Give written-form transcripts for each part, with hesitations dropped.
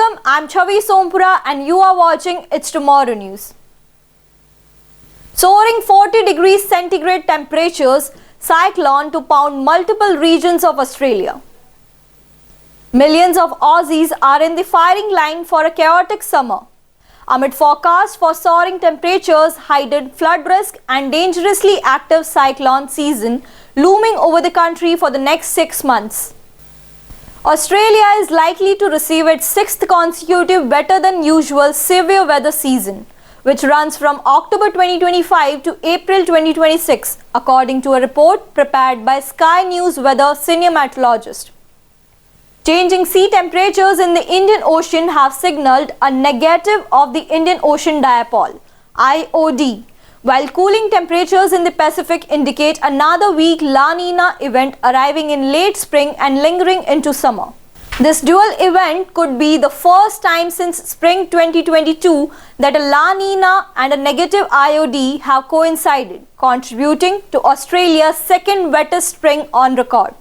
Welcome, I'm Chavi Sompura and you are watching It's Tomorrow News. Soaring 40 degrees centigrade temperatures, cyclone to pound multiple regions of Australia. Millions of Aussies are in the firing line for a chaotic summer. Amid forecasts for soaring temperatures, heightened flood risk and dangerously active cyclone season looming over the country for the next 6 months. Australia is likely to receive its sixth consecutive better than usual severe weather season, which runs from October 2025 to April 2026, according to a report prepared by Sky News weather senior meteorologist. Changing sea temperatures in the Indian Ocean have signaled a negative of the Indian Ocean Dipole (IOD), while cooling temperatures in the Pacific indicate another weak La Nina event arriving in late spring and lingering into summer. This dual event could be the first time since spring 2022 that a La Nina and a negative IOD have coincided, contributing to Australia's second wettest spring on record.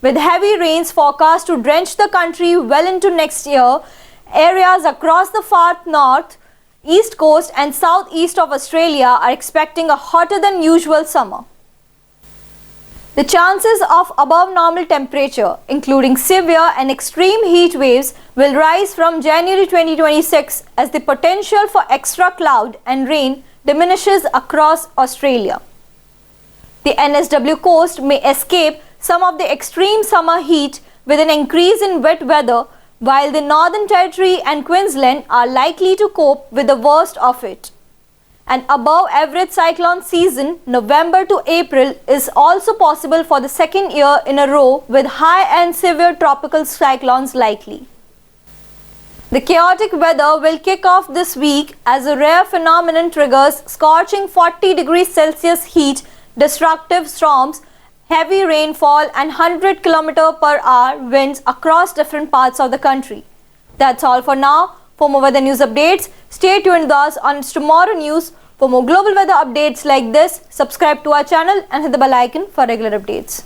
With heavy rains forecast to drench the country well into next year, areas across the far north, east coast and southeast of Australia are expecting a hotter than usual summer. The chances of above normal temperature, including severe and extreme heat waves, will rise from January 2026 as the potential for extra cloud and rain diminishes across Australia. The NSW coast may escape some of the extreme summer heat with an increase in wet weather, while the Northern Territory and Queensland are likely to cope with the worst of it. An above average cyclone season, November to April, is also possible for the second year in a row, with high and severe tropical cyclones likely. The chaotic weather will kick off this week as a rare phenomenon triggers scorching 40 degrees Celsius heat, destructive storms, heavy rainfall and 100 km/h winds across different parts of the country. That's all for now. For more weather news updates, stay tuned with us on It's Tomorrow News. For more global weather updates like this, subscribe to our channel and hit the bell icon for regular updates.